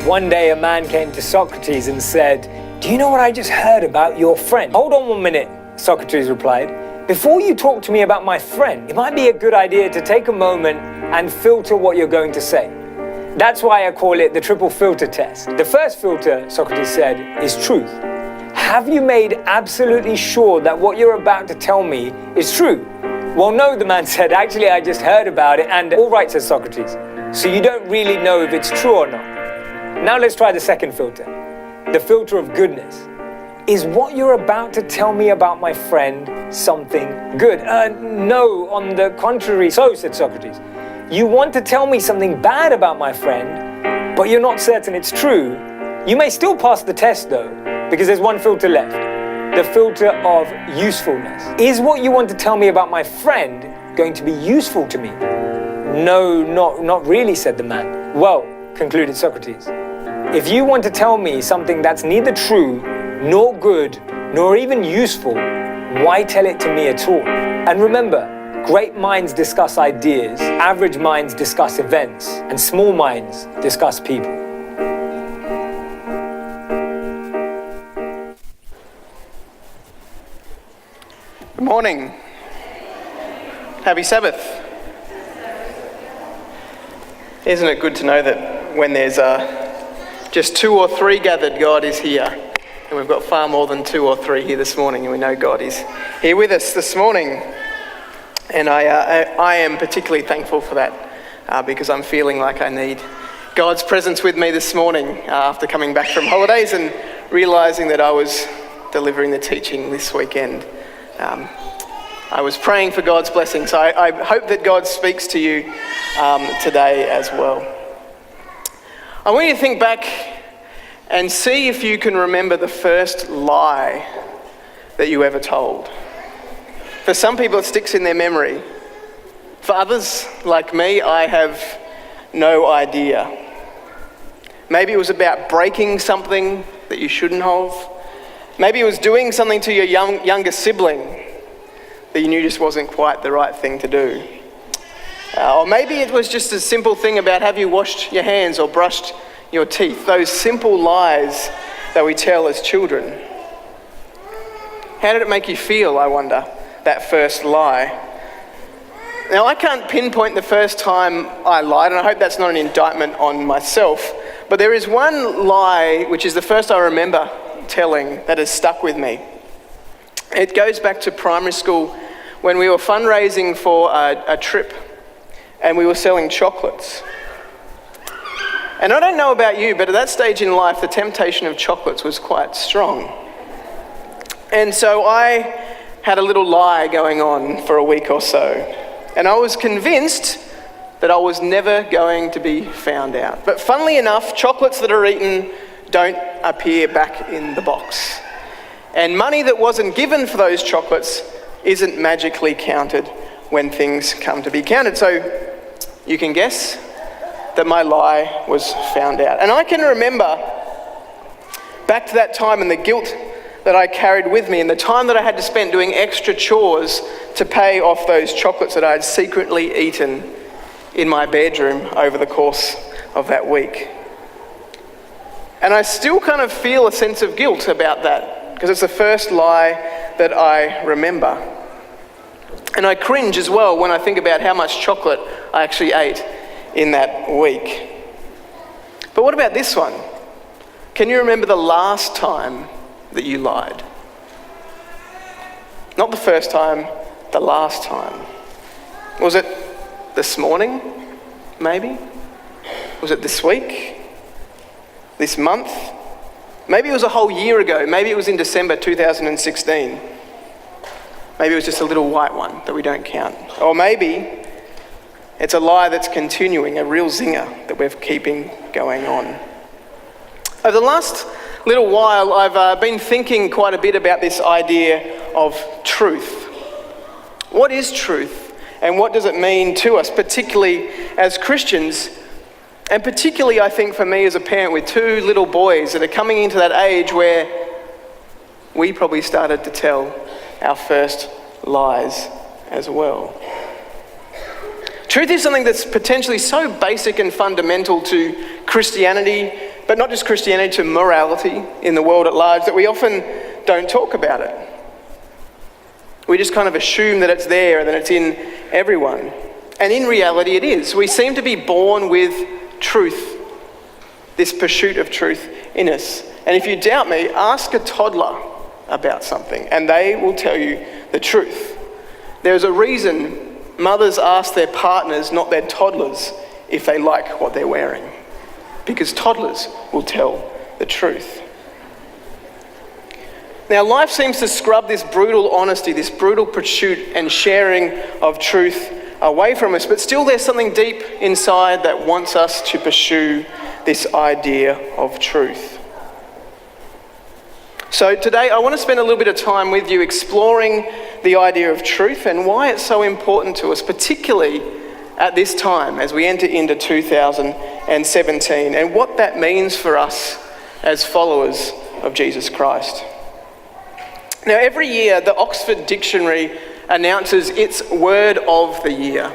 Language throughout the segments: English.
One day a man came to Socrates and said, "Do you know what I just heard about your friend?" "Hold on 1 minute," Socrates replied. "Before you talk to me about my friend, it might be a good idea to take a moment and filter what you're going to say. That's why I call it the triple filter test. The first filter," Socrates said, "is truth. Have you made absolutely sure that what you're about to tell me is true?" "Well, no," the man said. "Actually, I just heard about it and..." "All right," says Socrates. "So you don't really know if it's true or not." Now let's try the second filter, the filter of goodness. Is what you're about to tell me about my friend something good? No, on the contrary. "So," said Socrates, "you want to tell me something bad about my friend, but you're not certain it's true. You may still pass the test though, because there's one filter left, the filter of usefulness. Is what you want to tell me about my friend going to be useful to me?" "No, not really," said the man. "Well," concluded Socrates, "if you want to tell me something that's neither true, nor good, nor even useful, why tell it to me at all?" And remember, great minds discuss ideas, average minds discuss events, and small minds discuss people. Good morning. Happy Sabbath. Isn't it good to know that when there's just 2 or 3 gathered, God is here. And we've got far more than 2 or 3 here this morning, and we know God is here with us this morning. And I am particularly thankful for that because I'm feeling like I need God's presence with me this morning after coming back from holidays and realising that I was delivering the teaching this weekend. I was praying for God's blessing, so I hope that God speaks to you today as well. I want you to think back and see if you can remember the first lie that you ever told. For some people, it sticks in their memory. For others, like me, I have no idea. Maybe it was about breaking something that you shouldn't have. Maybe it was doing something to your younger sibling that you knew just wasn't quite the right thing to do. Or maybe it was just a simple thing about have you washed your hands or brushed your teeth. Those simple lies that we tell as children. How did it make you feel, I wonder, that first lie? Now, I can't pinpoint the first time I lied, and I hope that's not an indictment on myself, but there is one lie, which is the first I remember telling, that has stuck with me. It goes back to primary school when we were fundraising for a trip and we were selling chocolates. And I don't know about you, but at that stage in life, the temptation of chocolates was quite strong. And so I had a little lie going on for a week or so. And I was convinced that I was never going to be found out. But funnily enough, chocolates that are eaten don't appear back in the box. And money that wasn't given for those chocolates isn't magically counted when things come to be counted. So you can guess that my lie was found out. And I can remember back to that time and the guilt that I carried with me and the time that I had to spend doing extra chores to pay off those chocolates that I had secretly eaten in my bedroom over the course of that week. And I still kind of feel a sense of guilt about that because it's the first lie that I remember. And I cringe as well when I think about how much chocolate I actually ate in that week. But what about this one? Can you remember the last time that you lied? Not the first time, the last time. Was it this morning, maybe? Was it this week? This month? Maybe it was a whole year ago. Maybe it was in December 2016. Maybe it was just a little white one that we don't count. Or maybe it's a lie that's continuing, a real zinger that we're keeping going on. Over the last little while, I've been thinking quite a bit about this idea of truth. What is truth? And what does it mean to us, particularly as Christians? And particularly, I think, for me as a parent with 2 little boys that are coming into that age where we probably started to tell our first lies as well. Truth is something that's potentially so basic and fundamental to Christianity, but not just Christianity, to morality in the world at large, that we often don't talk about it. We just kind of assume that it's there and that it's in everyone. And in reality it is. We seem to be born with truth, this pursuit of truth in us. And if you doubt me, ask a toddler about something and they will tell you the truth. There's a reason mothers ask their partners, not their toddlers, if they like what they're wearing. Because toddlers will tell the truth. Now, life seems to scrub this brutal honesty, this brutal pursuit and sharing of truth away from us, but still there's something deep inside that wants us to pursue this idea of truth. So today I want to spend a little bit of time with you exploring the idea of truth and why it's so important to us, particularly at this time as we enter into 2017, and what that means for us as followers of Jesus Christ. Now, every year the Oxford Dictionary announces its word of the year.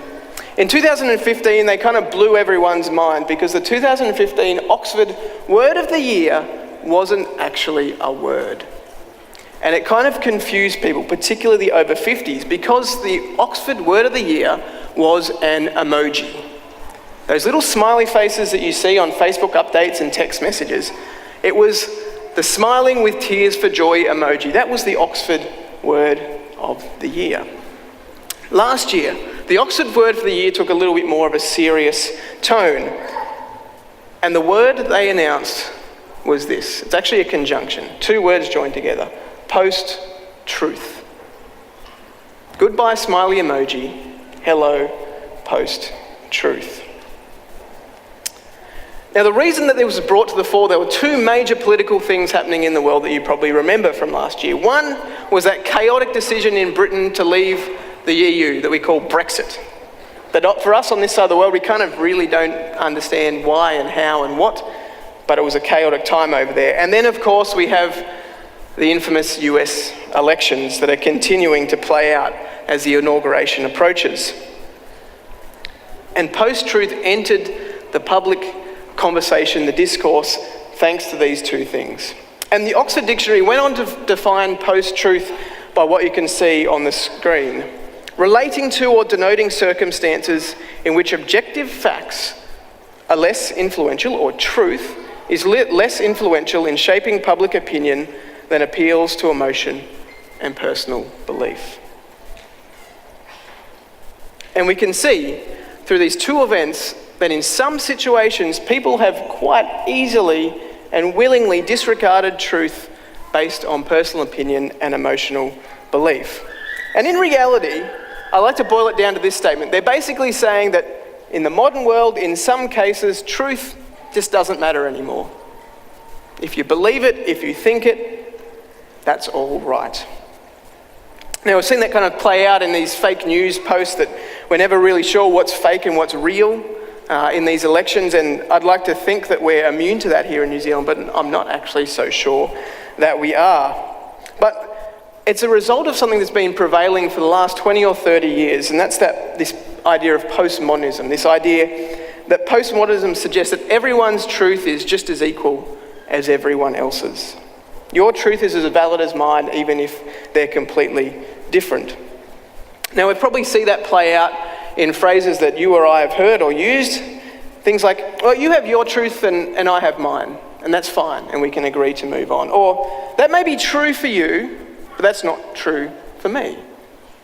In 2015 they kind of blew everyone's mind because the 2015 Oxford word of the year wasn't actually a word. And it kind of confused people, particularly the over 50s, because the Oxford word of the year was an emoji. Those little smiley faces that you see on Facebook updates and text messages, it was the smiling with tears for joy emoji. That was the Oxford word of the year. Last year, the Oxford word for the year took a little bit more of a serious tone. And the word they announced was this. It's actually a conjunction. Two words joined together. Post-truth. Goodbye smiley emoji. Hello, post-truth. Now, the reason that it was brought to the fore, there were two major political things happening in the world that you probably remember from last year. One was that chaotic decision in Britain to leave the EU that we call Brexit. That for us on this side of the world, we kind of really don't understand why and how and what, but it was a chaotic time over there. And then, of course, we have the infamous US elections that are continuing to play out as the inauguration approaches. And post-truth entered the public conversation, the discourse, thanks to these two things. And the Oxford Dictionary went on to define post-truth by what you can see on the screen. Relating to or denoting circumstances in which objective facts are less influential, or truth is less influential in shaping public opinion than appeals to emotion and personal belief. And we can see through these two events that in some situations people have quite easily and willingly disregarded truth based on personal opinion and emotional belief. And in reality, I like to boil it down to this statement. They're basically saying that in the modern world, in some cases, truth just doesn't matter anymore. If you believe it, if you think it, that's all right. Now, we've seen that kind of play out in these fake news posts that we're never really sure what's fake and what's real in these elections, and I'd like to think that we're immune to that here in New Zealand, but I'm not actually so sure that we are. But it's a result of something that's been prevailing for the last 20 or 30 years, and that's this idea of postmodernism, this idea that postmodernism suggests that everyone's truth is just as equal as everyone else's. Your truth is as valid as mine, even if they're completely different. Now, we probably see that play out in phrases that you or I have heard or used. Things like, well, you have your truth and I have mine, and that's fine, and we can agree to move on. Or, that may be true for you, but that's not true for me.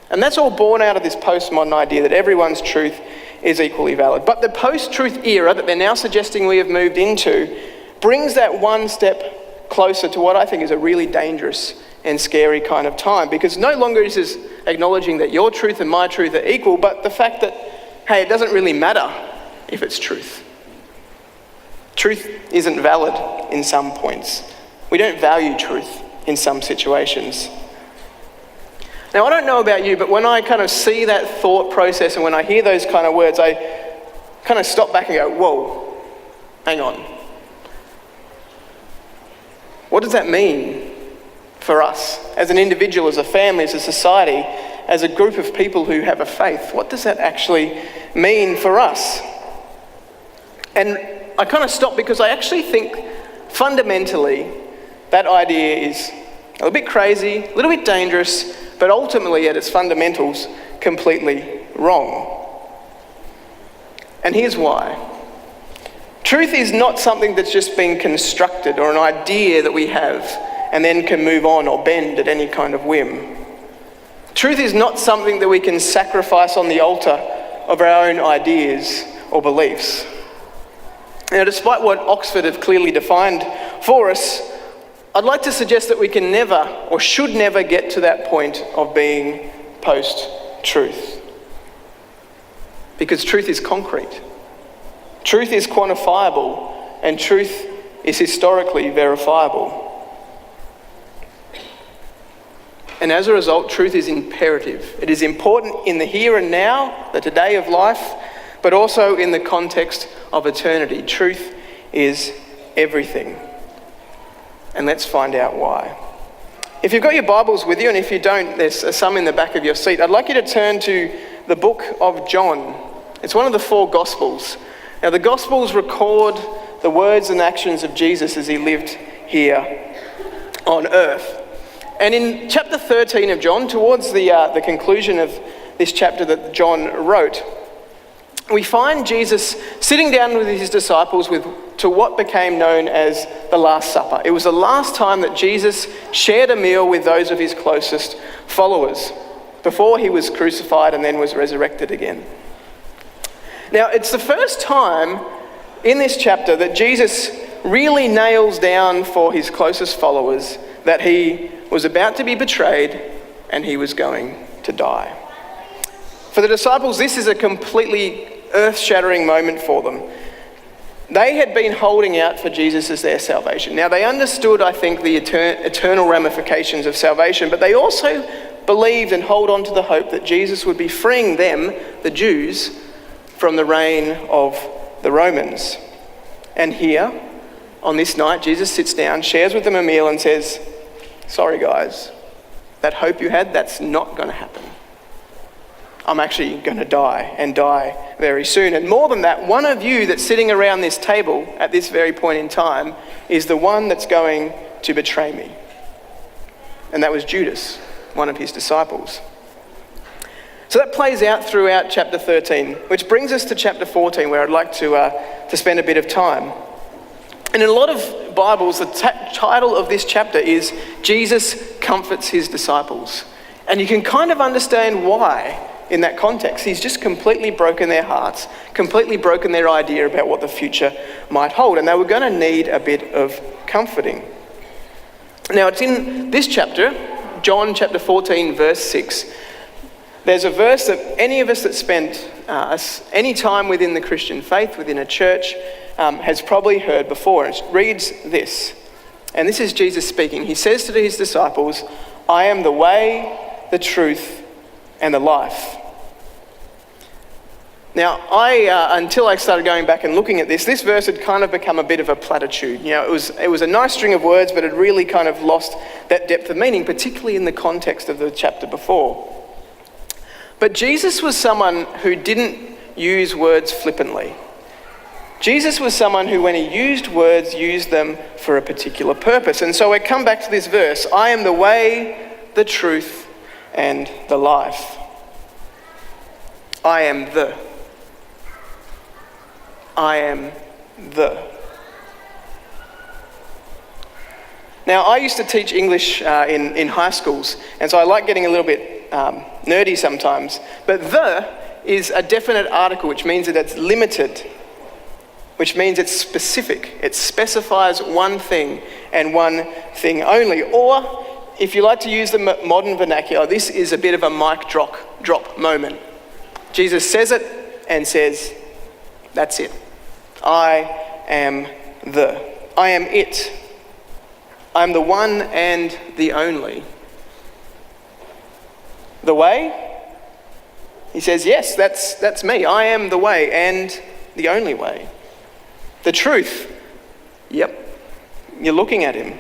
And that's all born out of this postmodern idea that everyone's truth is equally valid. But the post-truth era that they're now suggesting we have moved into brings that one step closer to what I think is a really dangerous and scary kind of time, because no longer is this acknowledging that your truth and my truth are equal, but the fact that, hey, it doesn't really matter if it's truth. Truth isn't valid in some points. We don't value truth in some situations. Now, I don't know about you, but when I kind of see that thought process and when I hear those kind of words, I kind of stop back and go, whoa, hang on. What does that mean for us as an individual, as a family, as a society, as a group of people who have a faith? What does that actually mean for us? And I kind of stop because I actually think fundamentally, that idea is a little bit crazy, a little bit dangerous, but ultimately at its fundamentals, completely wrong. And here's why. Truth is not something that's just been constructed or an idea that we have and then can move on or bend at any kind of whim. Truth is not something that we can sacrifice on the altar of our own ideas or beliefs. Now, despite what Oxford have clearly defined for us, I'd like to suggest that we can never or should never get to that point of being post-truth. Because truth is concrete. Truth is quantifiable, and truth is historically verifiable. And as a result, truth is imperative. It is important in the here and now, the today of life, but also in the context of eternity. Truth is everything. And let's find out why. If you've got your Bibles with you, and if you don't, there's some in the back of your seat, I'd like you to turn to the book of John. It's one of the 4 Gospels. Now, the Gospels record the words and actions of Jesus as he lived here on earth. And in chapter 13 of John, towards the conclusion of this chapter that John wrote, we find Jesus sitting down with his disciples to what became known as the Last Supper. It was the last time that Jesus shared a meal with those of his closest followers before he was crucified and then was resurrected again. Now, it's the first time in this chapter that Jesus really nails down for his closest followers that he was about to be betrayed and he was going to die. For the disciples, this is a completely earth-shattering moment for them. They had been holding out for Jesus as their salvation. Now, they understood, I think, the eternal ramifications of salvation, but they also believed and hold on to the hope that Jesus would be freeing them, the Jews, from the reign of the Romans. And here, on this night, Jesus sits down, shares with them a meal and says, sorry guys, that hope you had, that's not going to happen. I'm actually going to die, and die very soon. And more than that, one of you that's sitting around this table at this very point in time is the one that's going to betray me. And that was Judas, one of his disciples. So that plays out throughout chapter 13, which brings us to chapter 14, where I'd like to spend a bit of time. And in a lot of Bibles, the title of this chapter is Jesus Comforts His Disciples. And you can kind of understand why in that context. He's just completely broken their hearts, completely broken their idea about what the future might hold. And they were going to need a bit of comforting. Now, it's in this chapter, John chapter 14, verse 6. There's a verse that any of us that spent any time within the Christian faith, within a church, has probably heard before. It reads this, and this is Jesus speaking. He says to his disciples, I am the way, the truth, and the life. Now, until I started going back and looking at this verse had kind of become a bit of a platitude. You know, it was a nice string of words, but it really kind of lost that depth of meaning, particularly in the context of the chapter before. But Jesus was someone who didn't use words flippantly. Jesus was someone who, when he used words, used them for a particular purpose. And so I come back to this verse, I am the way, the truth, and the life. I am the. Now, I used to teach English in high schools, and so I like getting a little bit nerdy sometimes. But the is a definite article, which means that it's limited, which means it's specific. It specifies one thing and one thing only. Or, if you like to use the modern vernacular, this is a bit of a mic drop moment. Jesus says it and says, that's it. I am it. I'm the one and the only. The way? He says, yes, that's me. I am the way and the only way. The truth? Yep. You're looking at him.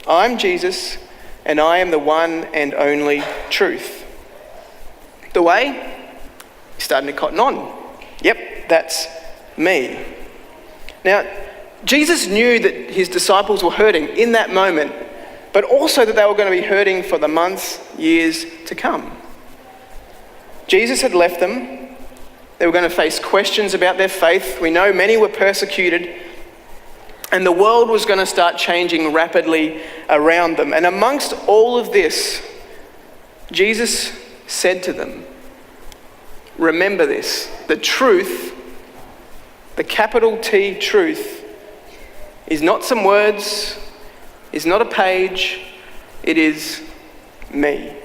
I'm Jesus, and I am the one and only truth. The way? You're starting to cotton on. Yep, that's me. Now, Jesus knew that his disciples were hurting in that moment, but also that they were going to be hurting for the months, years to come. Jesus had left them. They were going to face questions about their faith. We know many were persecuted, and the world was going to start changing rapidly around them. And amongst all of this, Jesus said to them, remember this, the truth, the capital T truth, is not some words, is not a page, it is me.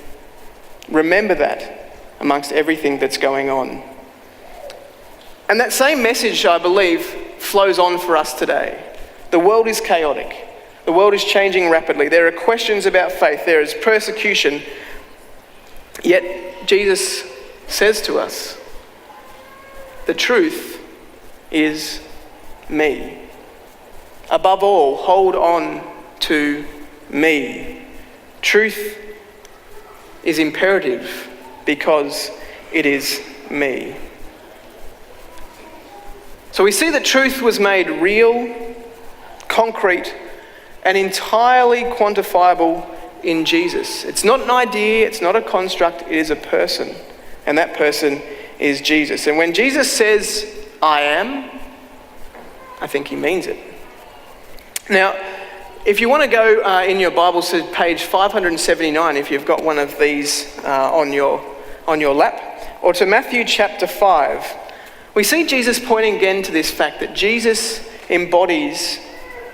Remember that amongst everything that's going on. And that same message, I believe, flows on for us today. The world is chaotic. The world is changing rapidly. There are questions about faith. There is persecution. Yet Jesus says to us, the truth is me. Above all, hold on to me. Truth is imperative because it is me. So we see that truth was made real, concrete, and entirely quantifiable in Jesus. It's not an idea, it's not a construct, it is a person. And that person is Jesus. And when Jesus says, I am, I think he means it. Now, if you want to go in your Bibles to page 579, if you've got one of these on your lap, or to Matthew chapter 5, we see Jesus pointing again to this fact that Jesus embodies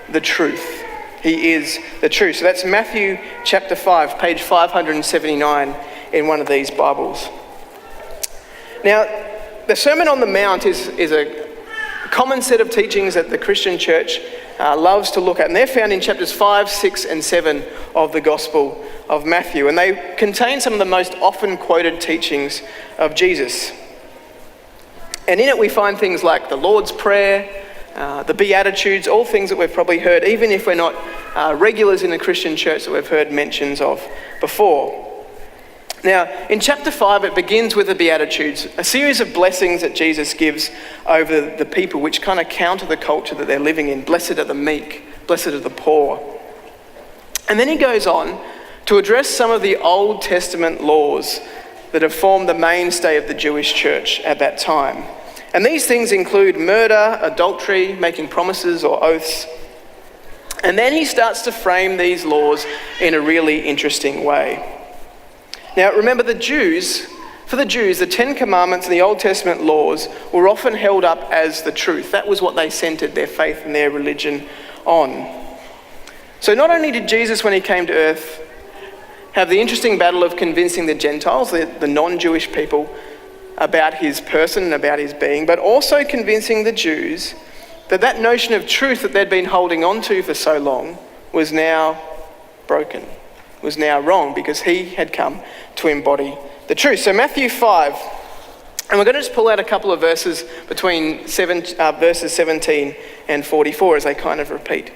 the truth. He is the truth. So that's Matthew chapter 5, page 579 in one of these Bibles. Now, the Sermon on the Mount is a common set of teachings that the Christian church loves to look at. And they're found in chapters 5, 6, and 7 of the Gospel of Matthew. And they contain some of the most often quoted teachings of Jesus. And in it we find things like the Lord's Prayer, the Beatitudes, all things that we've probably heard, even if we're not regulars in the Christian church, that we've heard mentions of before. Now, in chapter 5, it begins with the Beatitudes, a series of blessings that Jesus gives over the people, which kind of counter the culture that they're living in. Blessed are the meek, blessed are the poor. And then he goes on to address some of the Old Testament laws that have formed the mainstay of the Jewish church at that time. And these things include murder, adultery, making promises or oaths. And then he starts to frame these laws in a really interesting way. Now, remember, for the Jews, the Ten Commandments and the Old Testament laws were often held up as the truth. That was what they centered their faith and their religion on. So not only did Jesus, when he came to earth, have the interesting battle of convincing the Gentiles, the non-Jewish people, about his person and about his being, but also convincing the Jews that that notion of truth that they'd been holding on to for so long was now broken, was now wrong, because he had come to embody the truth. So Matthew 5, and we're going to just pull out a couple of verses between verses 17 and 44 as they kind of repeat.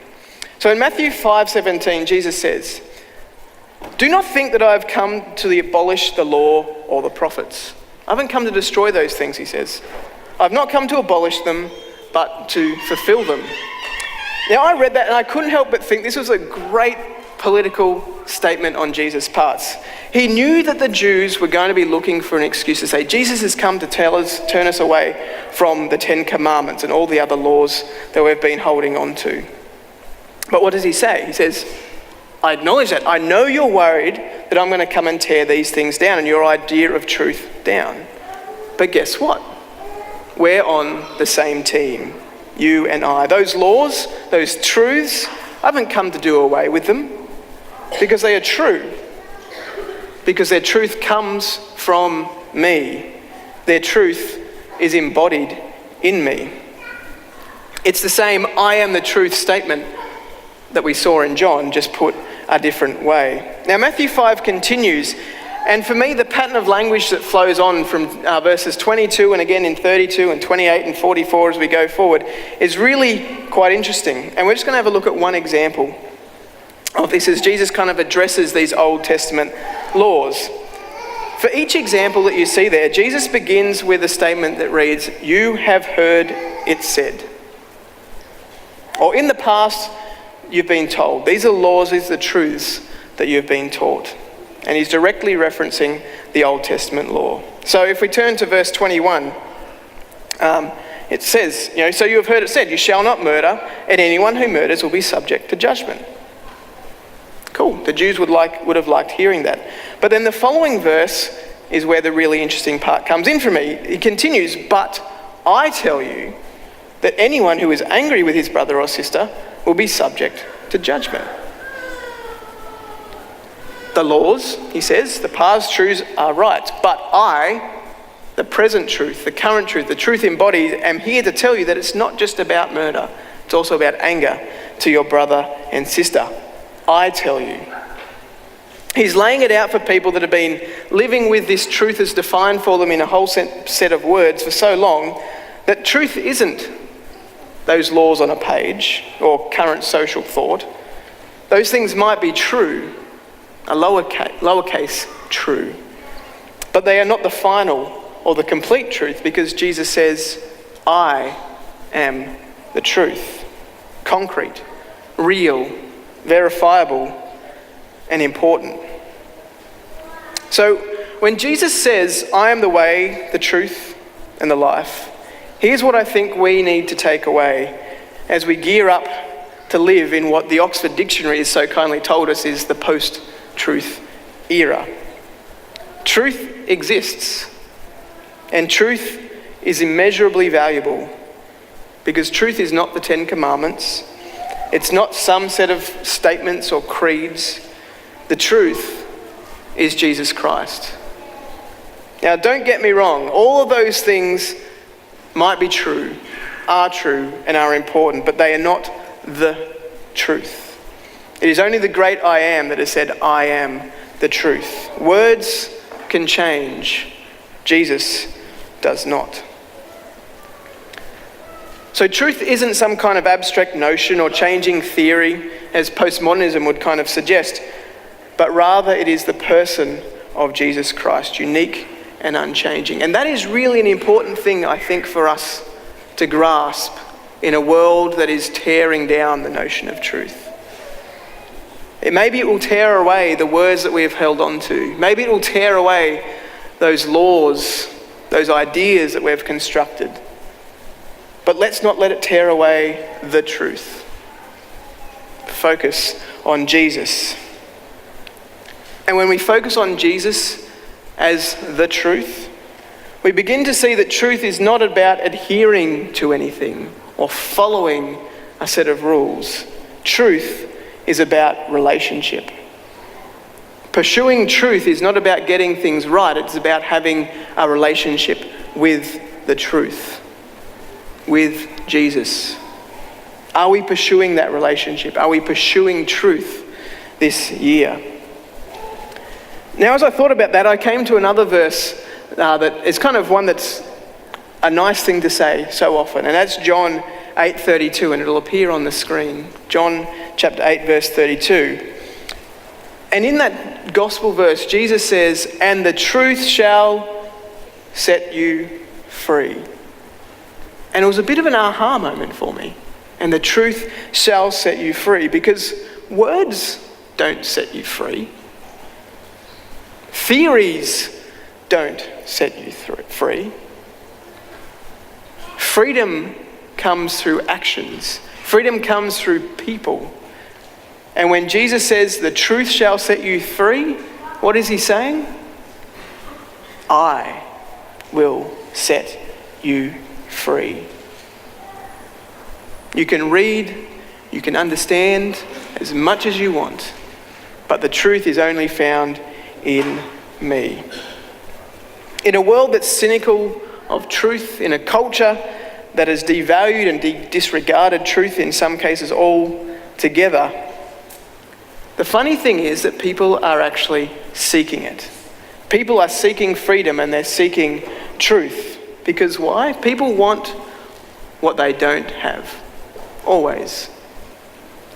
So in Matthew 5:17, Jesus says, "Do not think that I have come to abolish the law or the prophets. I haven't come to destroy those things," he says. "I've not come to abolish them, but to fulfill them." Now, I read that and I couldn't help but think this was a great political statement on Jesus' parts. He knew that the Jews were going to be looking for an excuse to say, Jesus has come to turn us away from the Ten Commandments and all the other laws that we've been holding on to. But what does he say? He says, I acknowledge that. I know you're worried that I'm going to come and tear these things down and your idea of truth down. But guess what? We're on the same team, you and I. Those laws, those truths, I haven't come to do away with them because they are true. Because their truth comes from me. Their truth is embodied in me. It's the same I am the truth statement that we saw in John, just put a different way. Now Matthew 5 continues, and for me the pattern of language that flows on from verses 22 and again in 32 and 28 and 44 as we go forward is really quite interesting. And we're just going to have a look at one example of this as Jesus kind of addresses these Old Testament laws. For each example that you see there, Jesus begins with a statement that reads, "You have heard it said." Or in the past, you've been told. These are laws, these are the truths that you've been taught. And he's directly referencing the Old Testament law. So if we turn to verse 21, it says, so you have heard it said, you shall not murder, and anyone who murders will be subject to judgment. Cool. The Jews would have liked hearing that. But then the following verse is where the really interesting part comes in for me. It continues, but I tell you that anyone who is angry with his brother or sister will be subject to judgment. The laws, he says, the past truths are right, but I, the present truth, the current truth, the truth embodied, am here to tell you that it's not just about murder, it's also about anger to your brother and sister. I tell you. He's laying it out for people that have been living with this truth as defined for them in a whole set of words for so long that truth isn't those laws on a page or current social thought. Those things might be true, a lowercase true, but they are not the final or the complete truth, because Jesus says, I am the truth. Concrete, real, verifiable, and important. So when Jesus says, I am the way, the truth, and the life, here's what I think we need to take away as we gear up to live in what the Oxford Dictionary has so kindly told us is the post-truth era. Truth exists, and truth is immeasurably valuable, because truth is not the Ten Commandments. It's not some set of statements or creeds. The truth is Jesus Christ. Now, don't get me wrong. All of those things might be true, and are important, but they are not the truth. It is only the great I am that has said, I am the truth. Words can change. Jesus does not. So truth isn't some kind of abstract notion or changing theory, as postmodernism would kind of suggest, but rather it is the person of Jesus Christ, unique and unchanging. And that is really an important thing, I think, for us to grasp in a world that is tearing down the notion of truth. Maybe it will tear away the words that we have held on to. Maybe it will tear away those laws, those ideas that we have constructed. But let's not let it tear away the truth. Focus on Jesus. And when we focus on Jesus as the truth, we begin to see that truth is not about adhering to anything or following a set of rules. Truth is about relationship. Pursuing truth is not about getting things right, it's about having a relationship with the truth, with Jesus. Are we pursuing that relationship? Are we pursuing truth this year? Now, as I thought about that, I came to another verse that is kind of one that's a nice thing to say so often, and that's John 8:32, and it'll appear on the screen. John chapter 8, verse 32. And in that gospel verse, Jesus says, and the truth shall set you free. And it was a bit of an aha moment for me. And the truth shall set you free, because words don't set you free. Theories don't set you free. Freedom comes through actions. Freedom comes through people. And when Jesus says the truth shall set you free, what is he saying? I will set you free. You can read, you can understand as much as you want, but the truth is only found in me. In a world that's cynical of truth, in a culture that has devalued and disregarded truth in some cases altogether, the funny thing is that people are actually seeking it. People are seeking freedom and they're seeking truth. Because why? People want what they don't have. Always.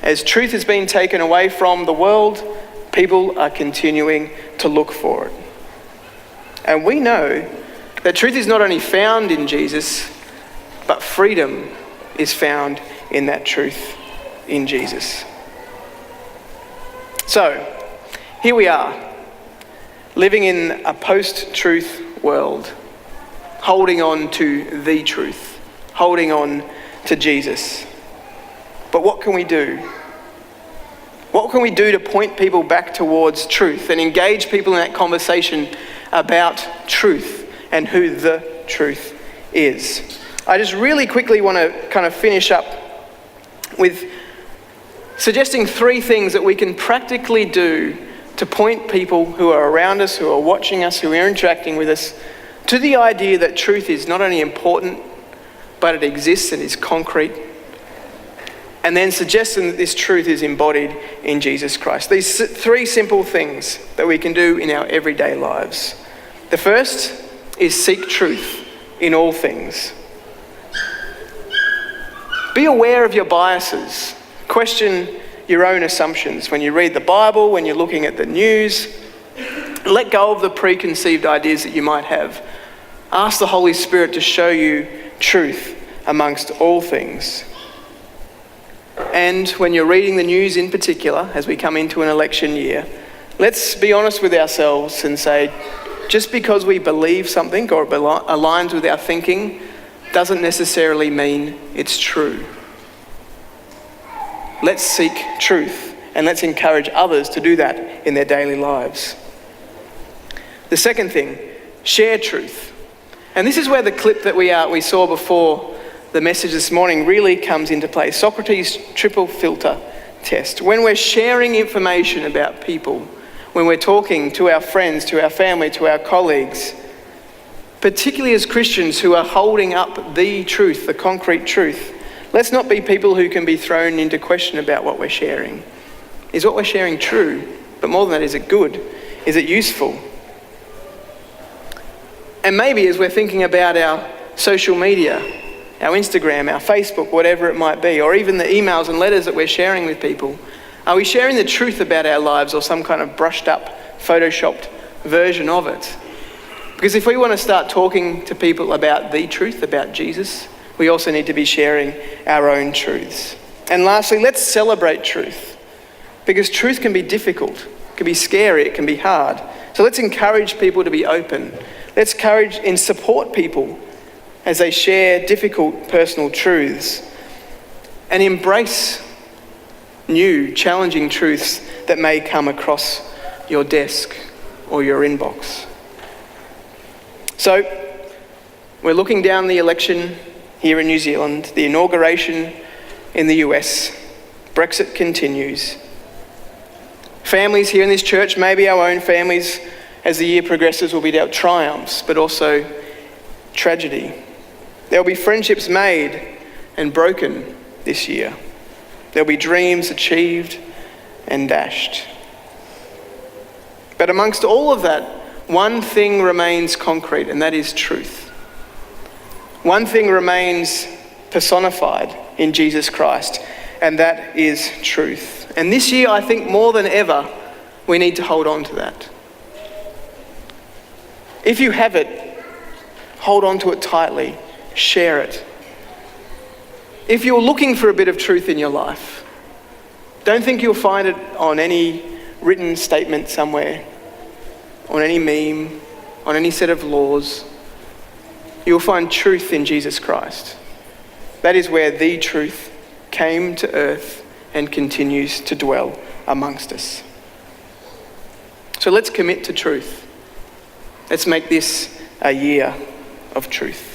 As truth has been taken away from the world, people are continuing to look for it. And we know that truth is not only found in Jesus, but freedom is found in that truth in Jesus. So, here we are, living in a post-truth world, holding on to the truth, holding on to Jesus. But what can we do? What can we do to point people back towards truth and engage people in that conversation about truth and who the truth is? I just really quickly want to kind of finish up with suggesting 3 things that we can practically do to point people who are around us, who are watching us, who are interacting with us, to the idea that truth is not only important, but it exists and is concrete. And then suggesting that this truth is embodied in Jesus Christ. These 3 simple things that we can do in our everyday lives. The first is seek truth in all things. Be aware of your biases. Question your own assumptions. When you read the Bible, when you're looking at the news, let go of the preconceived ideas that you might have. Ask the Holy Spirit to show you truth amongst all things. And when you're reading the news in particular, as we come into an election year, let's be honest with ourselves and say, just because we believe something or it aligns with our thinking doesn't necessarily mean it's true. Let's seek truth and let's encourage others to do that in their daily lives. The second thing, share truth. And this is where the clip that we saw before the message this morning really comes into play. Socrates' triple filter test. When we're sharing information about people, when we're talking to our friends, to our family, to our colleagues, particularly as Christians who are holding up the truth, the concrete truth, let's not be people who can be thrown into question about what we're sharing. Is what we're sharing true? But more than that, is it good? Is it useful? And maybe as we're thinking about our social media, our Instagram, our Facebook, whatever it might be, or even the emails and letters that we're sharing with people, are we sharing the truth about our lives or some kind of brushed up, photoshopped version of it? Because if we want to start talking to people about the truth, about Jesus, we also need to be sharing our own truths. And lastly, let's celebrate truth. Because truth can be difficult, it can be scary, it can be hard. So let's encourage people to be open. Let's encourage and support people as they share difficult personal truths and embrace new, challenging truths that may come across your desk or your inbox. So, we're looking down the election here in New Zealand, the inauguration in the US, Brexit continues. Families here in this church, maybe our own families, as the year progresses, will be our triumphs, but also tragedy. There will be friendships made and broken this year. There will be dreams achieved and dashed. But amongst all of that, one thing remains concrete, and that is truth. One thing remains personified in Jesus Christ, and that is truth. And this year, I think more than ever, we need to hold on to that. If you have it, hold on to it tightly, share it. If you're looking for a bit of truth in your life, don't think you'll find it on any written statement somewhere, on any meme, on any set of laws. You'll find truth in Jesus Christ. That is where the truth came to earth and continues to dwell amongst us. So let's commit to truth. Let's make this a year of truth.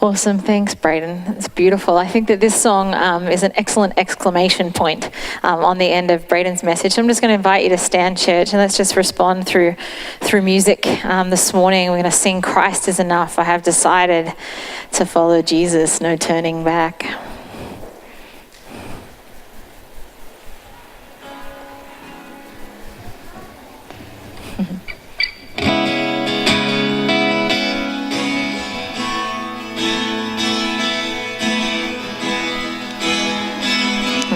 Awesome. Thanks, Braden. It's beautiful. I think that this song is an excellent exclamation point on the end of Braden's message. So I'm just going to invite you to stand, church, and let's just respond through music this morning. We're going to sing Christ is Enough. I have decided to follow Jesus, no turning back.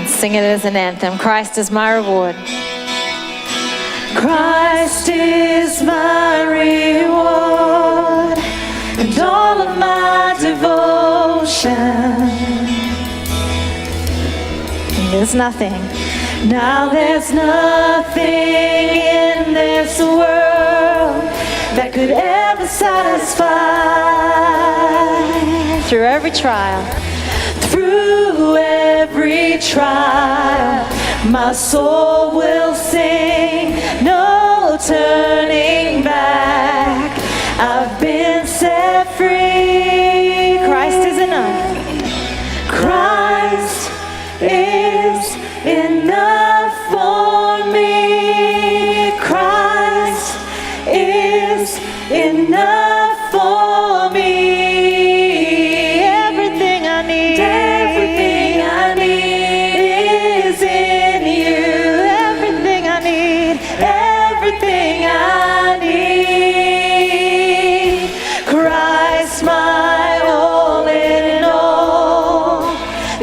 Sing it as an anthem. Christ is my reward. Christ is my reward and all of my devotion. There's nothing. Now there's nothing in this world that could ever satisfy. Through every trial, Through every trial, my soul will sing, no turning back. I've been set free. Christ is enough. Christ is enough for me. Christ is enough for me. Everything I need is in you. Everything I need Christ, my all in all,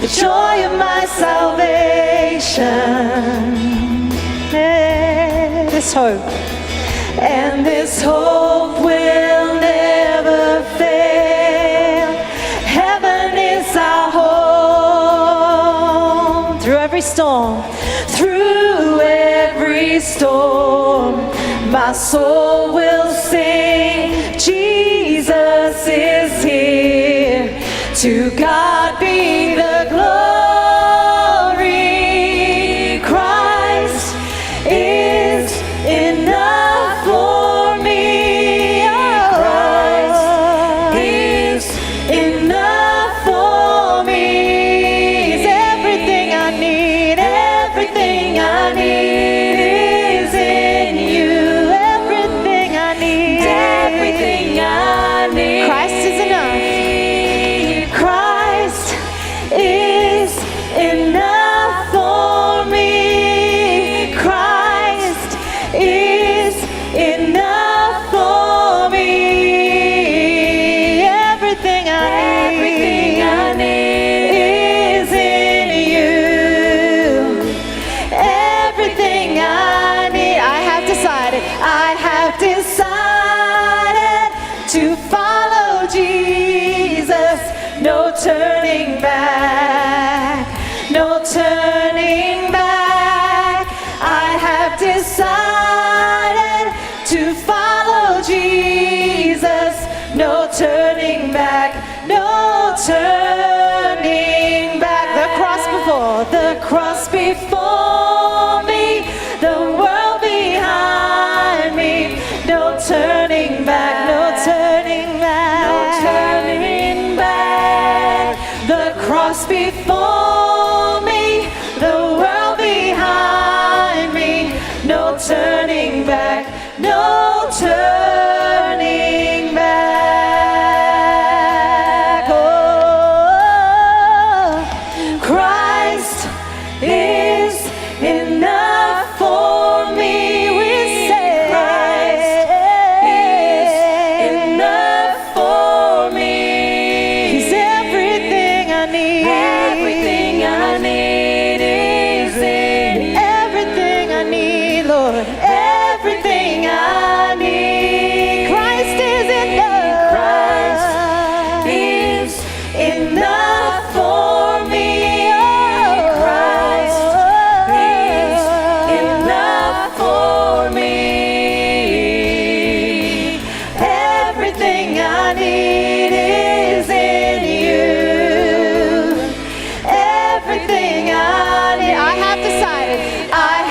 the joy of my salvation. This hope. And this hope will never fail. Heaven is our home. Through every storm, Through every storm, my soul will sing, Jesus is here. To God be the glory. Christ is enough for me. Christ is enough for me. He's everything I need. Everything I need is in you. Everything I need. Everything I need. Christ is enough. Christ is enough for me. Christ is enough for me. Everything I need is in you. Everything I need. I have decided to follow Jesus. No turning back. No turning back. I have decided to follow Jesus. No turning back. No turning back. The cross before me, the world behind me. No turning back. No turning back. No turning back. The cross before me, the world behind me. No turning back. No turning back. Oh, Christ is enough for me. We say Christ is enough for me. He's everything I need. Everything I need is in you. Everything I need, Lord. Everything I need. Christ is enough. Christ is enough for me. Oh, Christ is enough for me. Everything I need is in you. Everything I need. I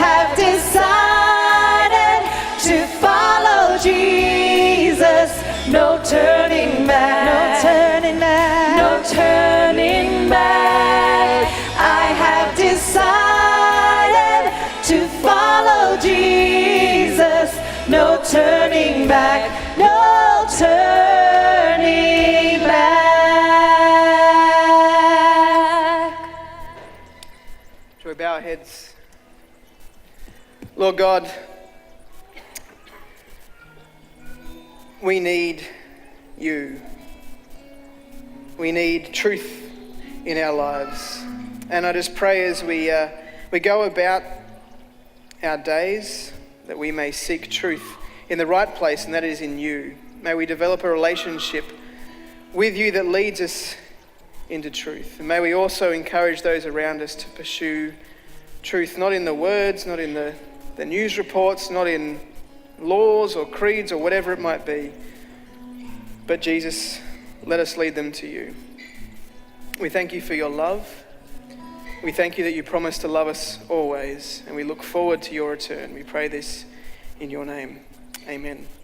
have decided to follow Jesus. No turning back. No turning back. No turning back. I have decided to follow Jesus. No turning back. No turning back. Shall we bow our heads? Lord God, we need you. We need truth in our lives. And I just pray as we go about our days, that we may seek truth in the right place, and that is in you. May we develop a relationship with you that leads us into truth. And may we also encourage those around us to pursue truth, not in the words, not in the news reports, not in laws or creeds or whatever it might be. But Jesus, let us lead them to you. We thank you for your love. We thank you that you promise to love us always, and we look forward to your return. We pray this in your name. Amen.